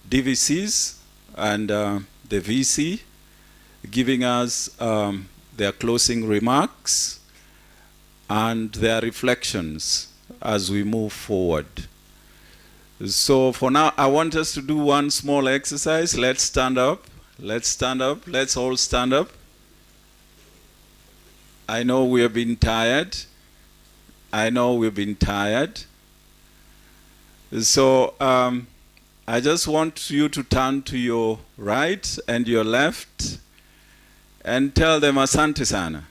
DVCs and the VC giving us their closing remarks and their reflections as we move forward. So for now, I want us to do one small exercise. Let's stand up. Let's stand up. Let's all stand up. I know we have been tired. I know we've been tired. So I just want you to turn to your right and your left and tell them asante sana.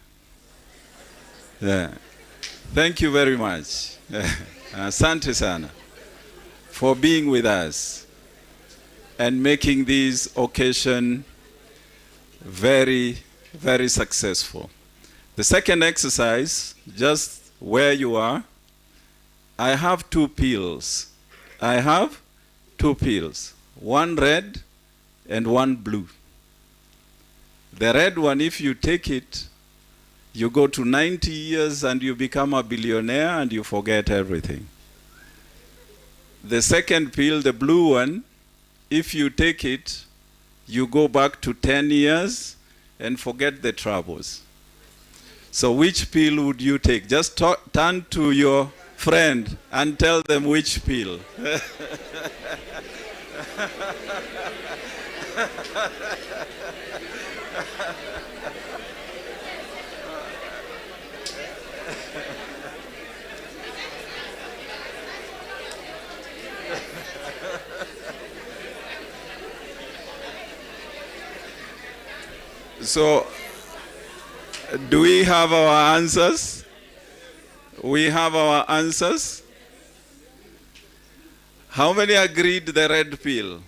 Yeah. Thank you very much. Asante sana for being with us and making this occasion very, very successful. The second exercise, just where you are, I have two pills. I have two pills, one red and one blue. The red one, if you take it, you go to 90 years and you become a billionaire and you forget everything. The second pill, the blue one, if you take it, you go back to 10 years and forget the troubles. So which pill would you take? Just turn to your friend and tell them which pill. So, do we have our answers? We have our answers. How many agreed the red pill?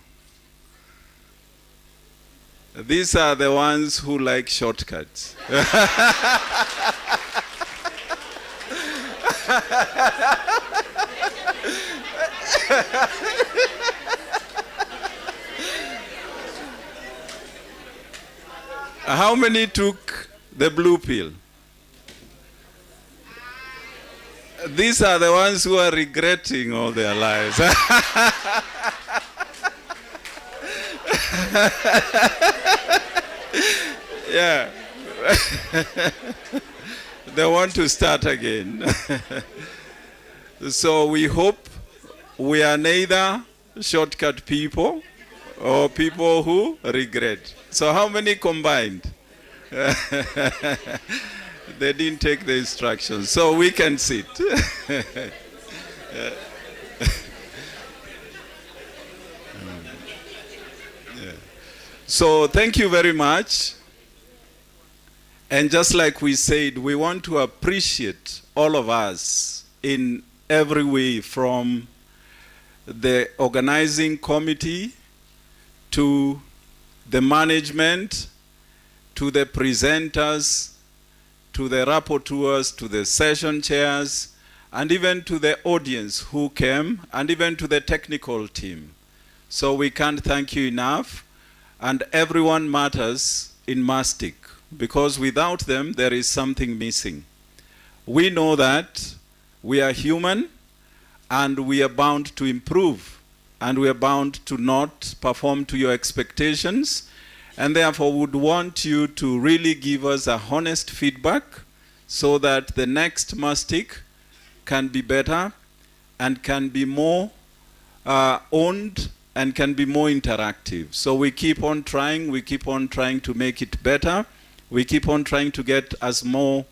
These are the ones who like shortcuts. How many took the blue pill? These are the ones who are regretting all their lives. Yeah. They want to start again. So we hope we are neither shortcut people or people who regret. So how many combined? They didn't take the instructions, so we can sit. So thank you very much. And just like we said, we want to appreciate all of us in every way, from the organizing committee to the management, to the presenters, to the rapporteurs, to the session chairs, and even to the audience who came, and even to the technical team. So we can't thank you enough, and everyone matters in Mustic, because without them there is something missing. We know that we are human, and we are bound to improve, and we are bound to not perform to your expectations, and therefore would want you to really give us a honest feedback so that the next Mustic can be better and can be more owned and can be more interactive. So we keep on trying to make it better. We keep on trying to get as many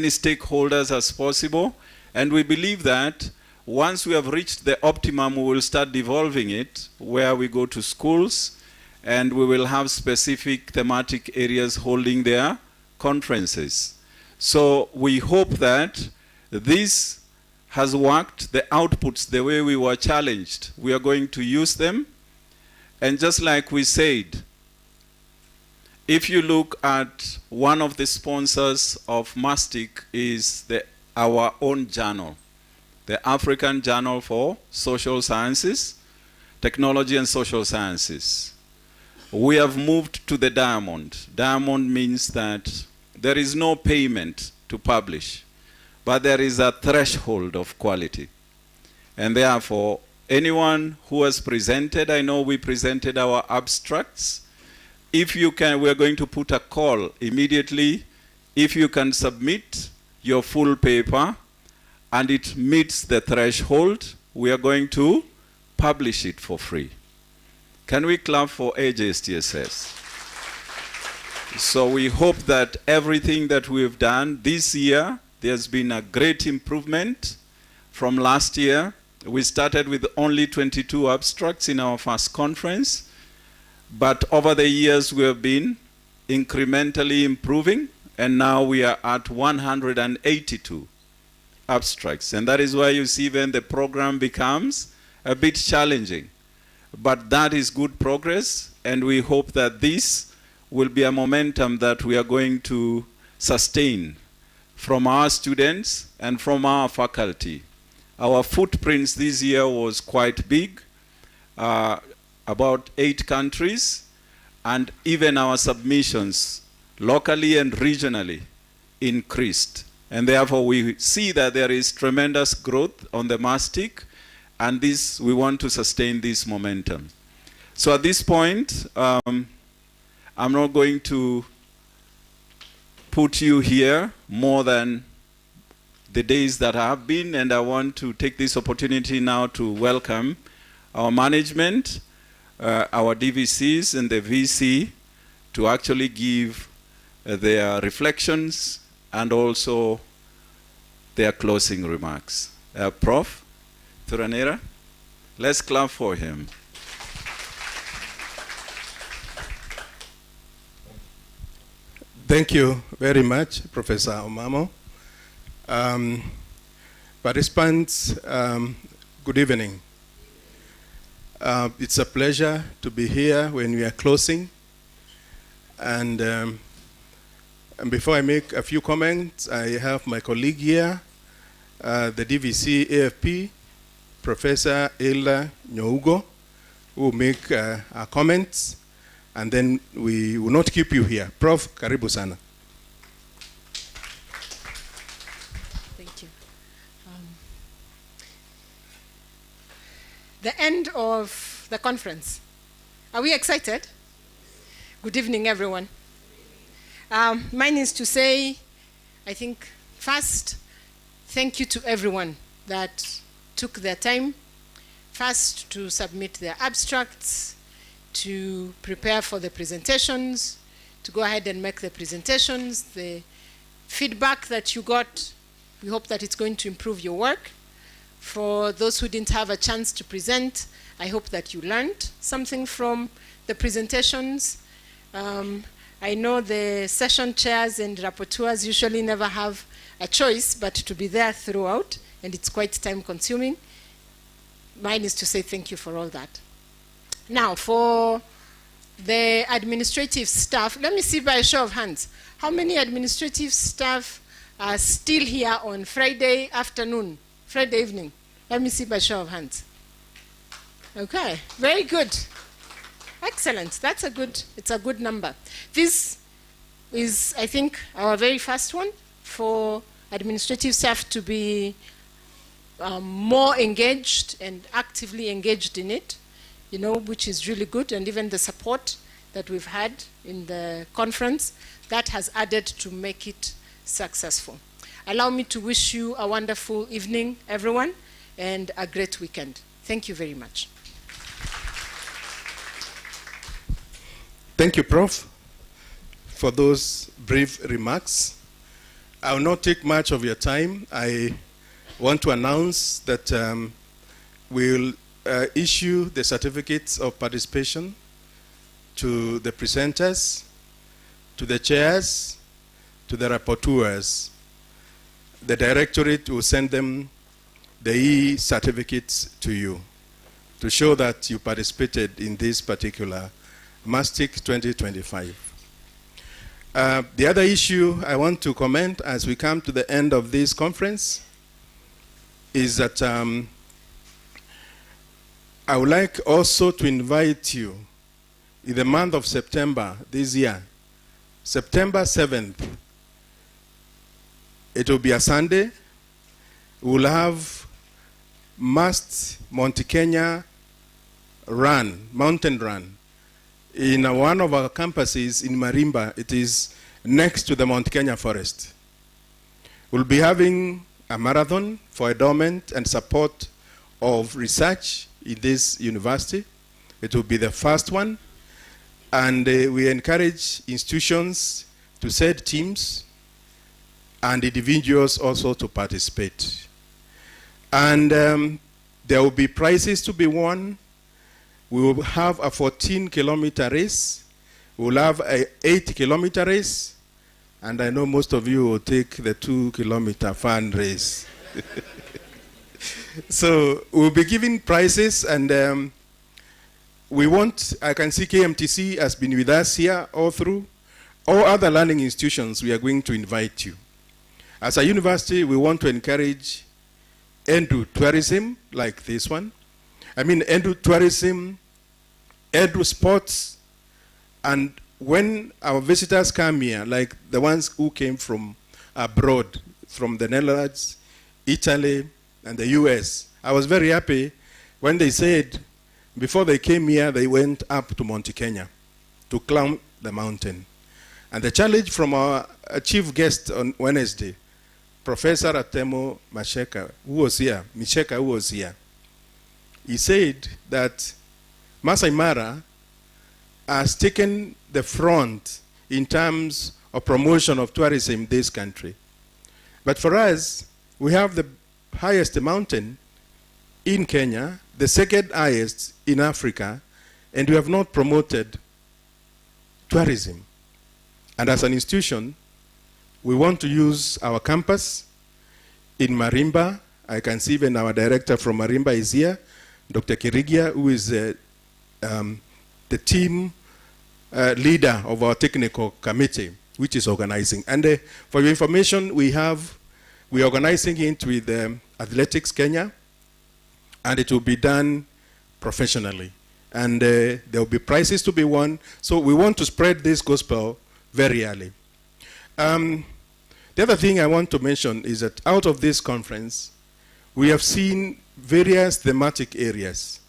stakeholders as possible, and we believe that once we have reached the optimum, we will start devolving it, where we go to schools and we will have specific thematic areas holding their conferences. So we hope that this has worked, the outputs, the way we were challenged. We are going to use them. And just like we said, if you look at one of the sponsors of Mustic is our own journal, the African Journal for Social Sciences, Technology and Social Sciences. We have moved to the Diamond. Diamond means that there is no payment to publish, but there is a threshold of quality. And therefore, anyone who has presented, I know we presented our abstracts. If you can, we're going to put a call immediately. If you can submit your full paper and it meets the threshold, we are going to publish it for free. Can we clap for AJSTSS? So we hope that everything that we've done this year, there's been a great improvement from last year. We started with only 22 abstracts in our first conference, but over the years we have been incrementally improving, and now we are at 182 abstracts. And that is why you see when the program becomes a bit challenging. But that is good progress, and we hope that this will be a momentum that we are going to sustain from our students and from our faculty. Our footprints this year was quite big, about 8 countries, and even our submissions locally and regionally increased. And therefore we see that there is tremendous growth on the Mustic, and this, we want to sustain this momentum. So at this point, I'm not going to put you here more than the days that have been, and I want to take this opportunity now to welcome our management, our DVCs and the VC to actually give their reflections and also their closing remarks. Prof. Turanera, let's clap for him. Thank you very much, Professor Omamo. Participants, good evening. It's a pleasure to be here when we are closing. And before I make a few comments, I have my colleague here, the DVC AFP, Professor Hilda Nyougo, who will make our comments, and then we will not keep you here. Prof, karibu sana. Thank you. The end of the conference. Are we excited? Good evening, everyone. Mine is to say, I think, first, thank you to everyone that took their time, first to submit their abstracts, to prepare for the presentations, to go ahead and make the presentations, the feedback that you got, we hope that it's going to improve your work. For those who didn't have a chance to present, I hope that you learned something from the presentations. I know the session chairs and rapporteurs usually never have a choice but to be there throughout, and it's quite time consuming. Mine is to say thank you for all that. Now, for the administrative staff, let me see by a show of hands. How many administrative staff are still here on Friday afternoon, Friday evening? Let me see by a show of hands. Okay, very good. Excellent. It's a good number. This is, I think, our very first one for administrative staff to be more engaged and actively engaged in it, which is really good. And even the support that we've had in the conference, that has added to make it successful. Allow me to wish you a wonderful evening, everyone, and a great weekend. Thank you very much. Thank you, Prof, for those brief remarks. I will not take much of your time. I want to announce that we'll issue the certificates of participation to the presenters, to the chairs, to the rapporteurs. The directorate will send them the e-certificates to you to show that you participated in this particular Mustic 2025. The other issue I want to comment as we come to the end of this conference is that I would like also to invite you in the month of September this year, September 7th. It will be a Sunday. We will have Monte Kenya mountain run, in one of our campuses in Marimba. It is next to the Mount Kenya forest. We'll be having a marathon for endowment and support of research in this university. It will be the first one. And we encourage institutions to set teams and individuals also to participate. And there will be prizes to be won. We will have a 14-kilometer race. We will have an 8-kilometer race. And I know most of you will take the 2-kilometer fun race. So we'll be giving prizes, and I can see KMTC has been with us here all through. All other learning institutions, we are going to invite you. As a university, we want to encourage Endu tourism, like this one. Endu tourism, Endu sports, and when our visitors come here, like the ones who came from abroad, from the Netherlands, Italy, and the US, I was very happy when they said, before they came here, they went up to Mount Kenya to climb the mountain. And the challenge from our chief guest on Wednesday, Professor Atemo Misheka, who was here, he said that Masai Mara has taken the front in terms of promotion of tourism in this country. But for us, we have the highest mountain in Kenya, the second highest in Africa, and we have not promoted tourism. And as an institution, we want to use our campus in Marimba. I can see even our director from Marimba is here, Dr. Kirigia, who is the team leader of our technical committee, which is organizing. And for your information, we're organizing it with Athletics Kenya, and it will be done professionally. And there will be prizes to be won. So we want to spread this gospel very early. The other thing I want to mention is that out of this conference, we have seen various thematic areas,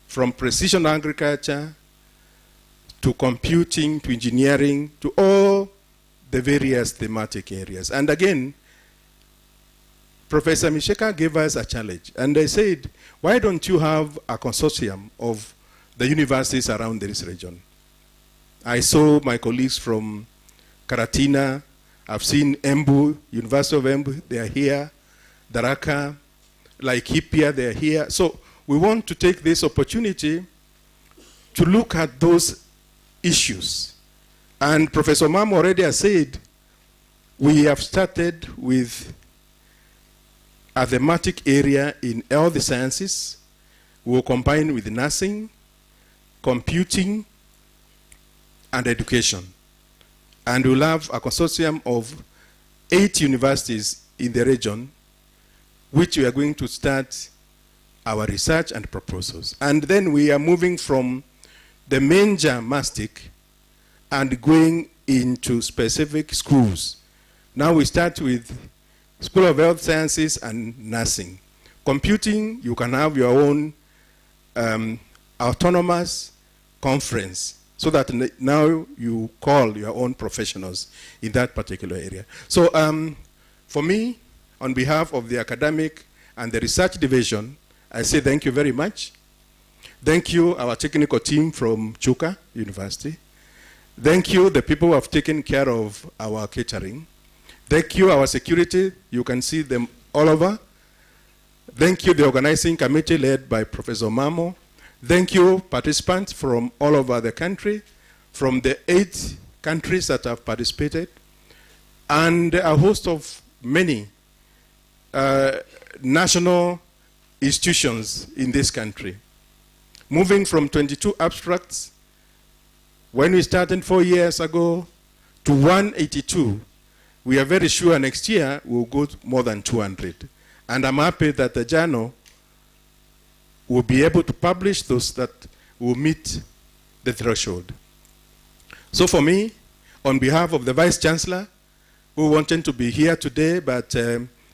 from precision agriculture to computing to engineering to all the various thematic areas. And again, Professor Misheka gave us a challenge, and they said, why don't you have a consortium of the universities around this region? I saw my colleagues from Karatina. I've seen Embu, University of Embu, they are here. Daraka, Laikipia, they are here. So we want to take this opportunity to look at those issues And Professor Mam already has said, we have started with a thematic area in all the sciences. We will combine with nursing, computing, and education. And we'll have a consortium of 8 universities in the region, which we are going to start our research and proposals. And then we are moving from the major Mustic and going into specific schools. Now we start with School of Health Sciences and Nursing. Computing, you can have your own autonomous conference, so that now you call your own professionals in that particular area. So for me, on behalf of the academic and the research division, I say thank you very much. Thank you, our technical team from Chuka University. Thank you, the people who have taken care of our catering. Thank you, our security. You can see them all over. Thank you, the organizing committee led by Professor Mamo. Thank you, participants from all over the country, from the 8 countries that have participated, and a host of many national institutions in this country. Moving from 22 abstracts, when we started 4 years ago, to 182, we are very sure next year we'll go to more than 200. And I'm happy that the journal will be able to publish those that will meet the threshold. So for me, on behalf of the Vice Chancellor, who wanted to be here today, but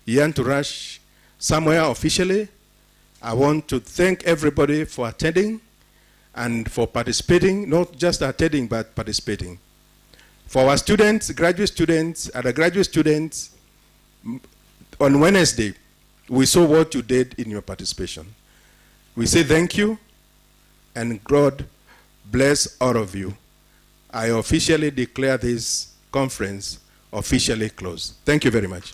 he had to rush somewhere officially, I want to thank everybody for attending and for participating, not just attending, but participating. For our students, graduate students, and the graduate students, on Wednesday, we saw what you did in your participation. We say thank you, and God bless all of you. I officially declare this conference officially closed. Thank you very much.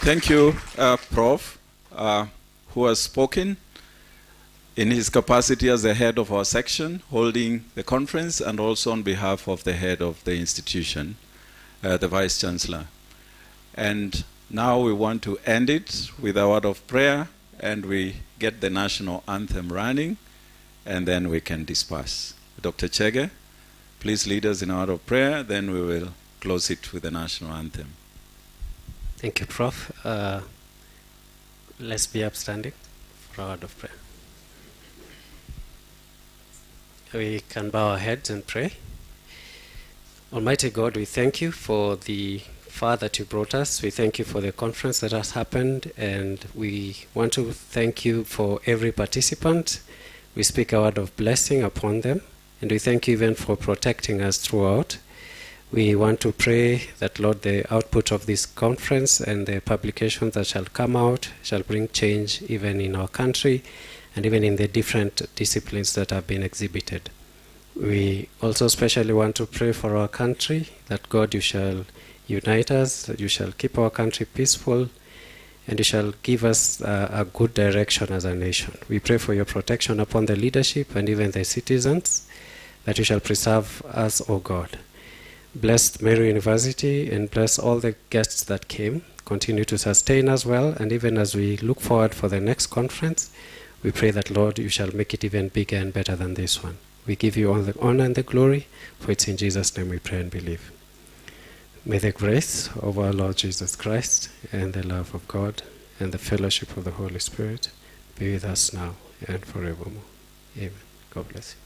Thank you, Prof, who has spoken in his capacity as the head of our section, holding the conference, and also on behalf of the head of the institution, the Vice Chancellor. And now we want to end it with a word of prayer, and we get the national anthem running, and then we can disperse. Dr. Chege, please lead us in a word of prayer, then we will close it with the national anthem. Thank you, Prof. Let's be upstanding for a word of prayer. We can bow our heads and pray. Almighty God, we thank you for the far that you brought us. We thank you for the conference that has happened, and we want to thank you for every participant. We speak a word of blessing upon them, and we thank you even for protecting us throughout. We want to pray that, Lord, the output of this conference and the publications that shall come out shall bring change even in our country and even in the different disciplines that have been exhibited. We also especially want to pray for our country, that God, you shall unite us, that you shall keep our country peaceful, and you shall give us a good direction as a nation. We pray for your protection upon the leadership and even the citizens, that you shall preserve us, O God. Bless Meru University and bless all the guests that came. Continue to sustain us well, and even as we look forward for the next conference, we pray that, Lord, you shall make it even bigger and better than this one. We give you all the honor and the glory, for it's in Jesus' name we pray and believe. May the grace of our Lord Jesus Christ and the love of God and the fellowship of the Holy Spirit be with us now and forevermore. Amen. God bless you.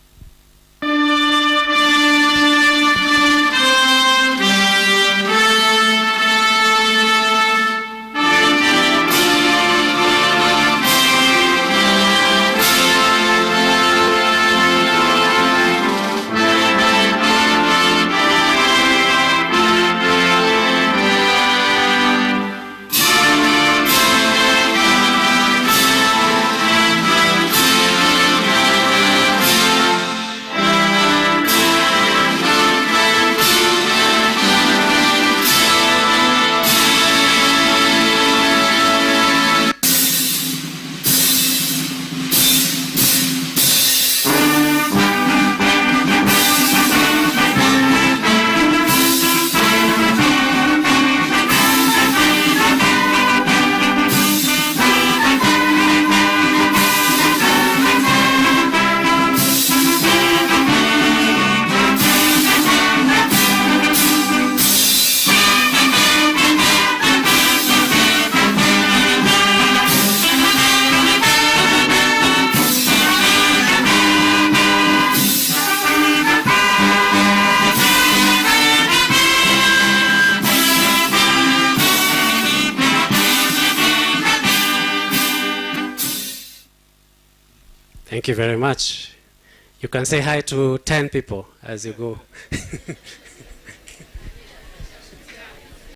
Thank you very much. You can say hi to 10 people as you go.